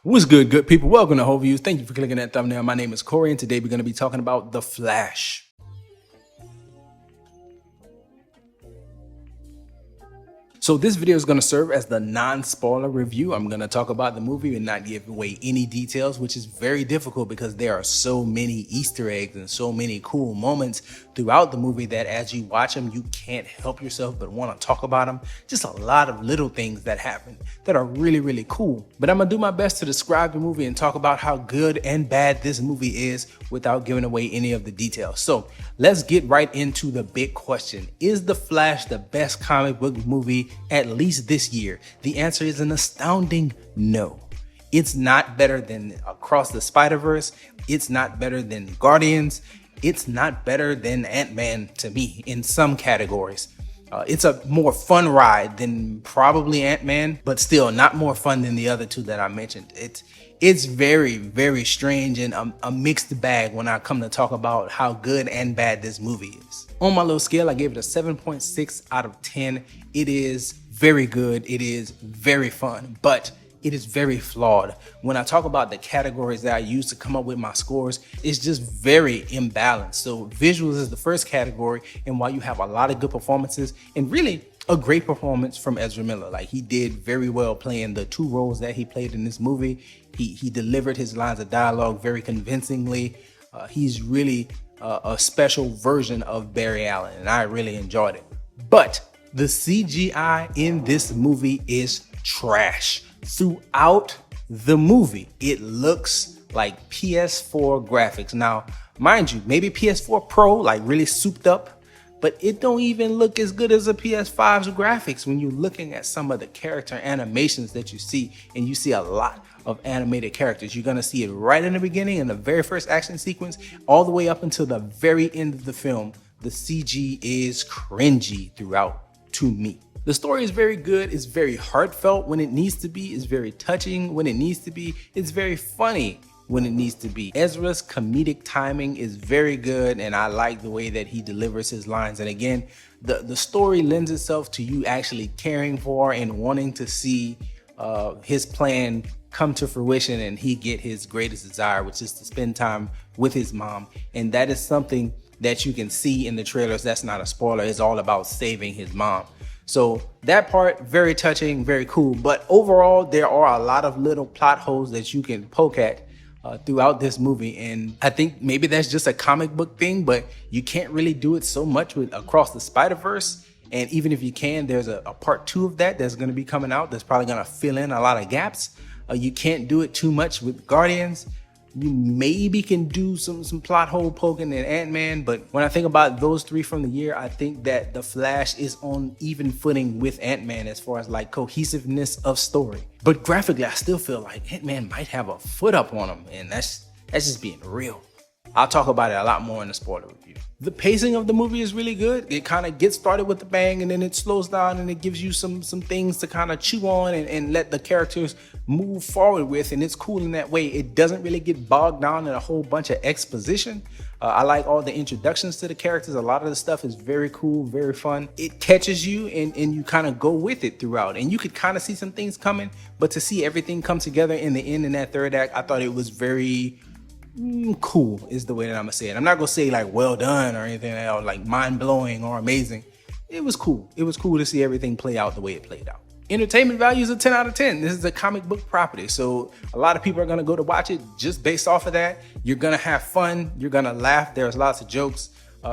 What's good people? Welcome to Whole Views. Thank you for clicking that thumbnail. My name is Corey, and today we're going to be talking about The Flash. So this video is going to serve as the non-spoiler review. I'm going to talk about the movie and not give away any details, which is very difficult because there are so many Easter eggs and so many cool moments throughout the movie that as you watch them, you can't help yourself but want to talk about them. Just a lot of little things that happen that are really cool. But I'm going to do my best to describe the movie and talk about how good and bad this movie is without giving away any of the details. So let's get right into the big question. Is The Flash the best comic book movie at least this year? The answer is an astounding no. It's not better than Across the Spider-Verse. It's not better than Guardians. It's not better than Ant-Man to me in some categories. It's a more fun ride than probably Ant-Man, but still not more fun than the other two that I mentioned. It's very strange and a mixed bag when I come to talk about how good and bad this movie is. On my little scale, I gave it a 7.6 out of 10. It is very good. It is very fun, but it is very flawed. When I talk about the categories that I use to come up with my scores, it's just very imbalanced. So visuals is the first category, and while you have a lot of good performances and really a great performance from Ezra Miller, like he did very well playing the two roles that he played in this movie. He delivered his lines of dialogue very convincingly. He's really a special version of Barry Allen, and I really enjoyed it. But the CGI in this movie is trash. Throughout the movie, it looks like PS4 graphics. Now, mind you, maybe PS4 Pro, like really souped up, but it don't even look as good as a PS5's graphics when you're looking at some of the character animations that you see, and you see a lot of animated characters. You're gonna see it right in the beginning in the very first action sequence, all the way up until the very end of the film. The CG is cringy throughout to me. The story is very good. It's very heartfelt when it needs to be. It's very touching when it needs to be. It's very funny when it needs to be. Ezra's comedic timing is very good, and I like the way that he delivers his lines. And again, the story lends itself to you actually caring for and wanting to see his plan come to fruition and he get his greatest desire, which is to spend time with his mom. And that is something that you can see in the trailers. That's not a spoiler. It's all about saving his mom. So that part, very touching, very cool. But overall, there are a lot of little plot holes that you can poke at throughout this movie. And I think maybe that's just a comic book thing, but you can't really do it so much with Across the Spider-Verse. And even if you can, there's a part 2 of that that's going to be coming out that's probably going to fill in a lot of gaps. You can't do it too much with Guardians. You maybe can do some plot hole poking in Ant-Man, but when I think about those three from the year, I think that The Flash is on even footing with Ant-Man as far as like cohesiveness of story. But graphically, I still feel like Ant-Man might have a foot up on him, and that's just being real. I'll talk about it a lot more in the spoiler review. The pacing of the movie is really good. It kind of gets started with a bang, and then it slows down and it gives you some things to kind of chew on and let the characters move forward with, and it's cool in that way. It doesn't really get bogged down in a whole bunch of exposition. I like all the introductions to the characters. A lot of the stuff is very cool, very fun. It catches you and you kind of go with it throughout, and you could kind of see some things coming, but to see everything come together in the end in that third act, I thought it was very cool is the way that I'm gonna say it. I'm not gonna say like well done or anything else, like mind-blowing or amazing. It was cool. It was cool to see everything play out the way it played out. Entertainment value is a 10 out of 10. This is a comic book property, so a lot of people are gonna go to watch it just based off of that. You're gonna have fun. You're gonna laugh. There's lots of jokes.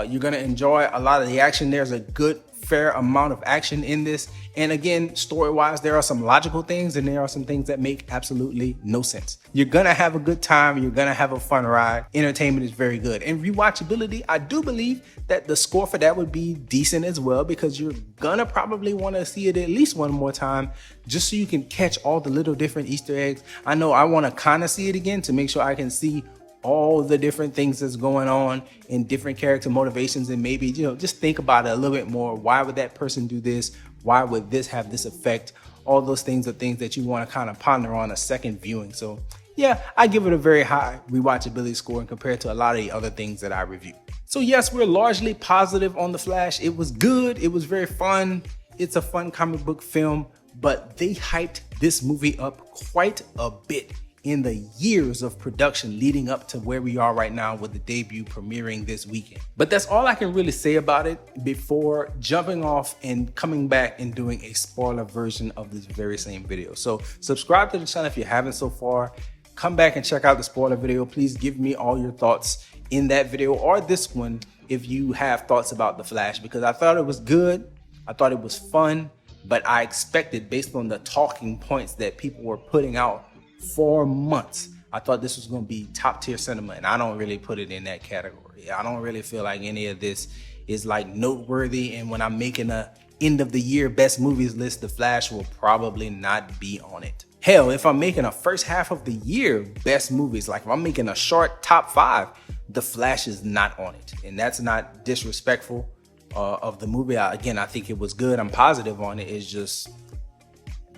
You're gonna enjoy a lot of the action. There's a good fair amount of action in this, and again, story-wise, there are some logical things and there are some things that make absolutely no sense. You're gonna have a good time. You're gonna have a fun ride. Entertainment is very good. And rewatchability, I do believe that the score for that would be decent as well, because you're gonna probably want to see it at least one more time just so you can catch all the little different Easter eggs. I know I want to kind of see it again to make sure I can see all the different things that's going on in different character motivations, and maybe, you know, just think about it a little bit more. Why would that person do this? Why would this have this effect? All those things are things that you want to kind of ponder on a second viewing. So yeah, I give it a very high rewatchability score compared to a lot of the other things that I reviewed. So yes, we're largely positive on The Flash. It was good. It was very fun. It's a fun comic book film, but they hyped this movie up quite a bit in the years of production leading up to where we are right now with the debut premiering this weekend. But that's all I can really say about it before jumping off and coming back and doing a spoiler version of this very same video. So subscribe to the channel if you haven't so far. Come back and check out the spoiler video. Please give me all your thoughts in that video or this one if you have thoughts about The Flash, because I thought it was good. I thought it was fun, but I expected, based on the talking points that people were putting out for months, I thought this was going to be top tier cinema, and I don't really put it in that category. I don't really feel like any of this is like noteworthy, and when I'm making a end of the year best movies list, The Flash will probably not be on it. Hell, if I'm making a first half of the year best movies, like if I'm making a short top 5, The Flash is not on it, and that's not disrespectful of the movie. Again, I think it was good. I'm positive on it. It's just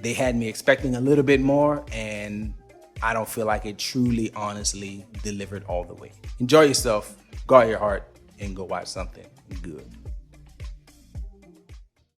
they had me expecting a little bit more, and I don't feel like it truly, honestly delivered all the way. Enjoy yourself, guard your heart, and go watch something good.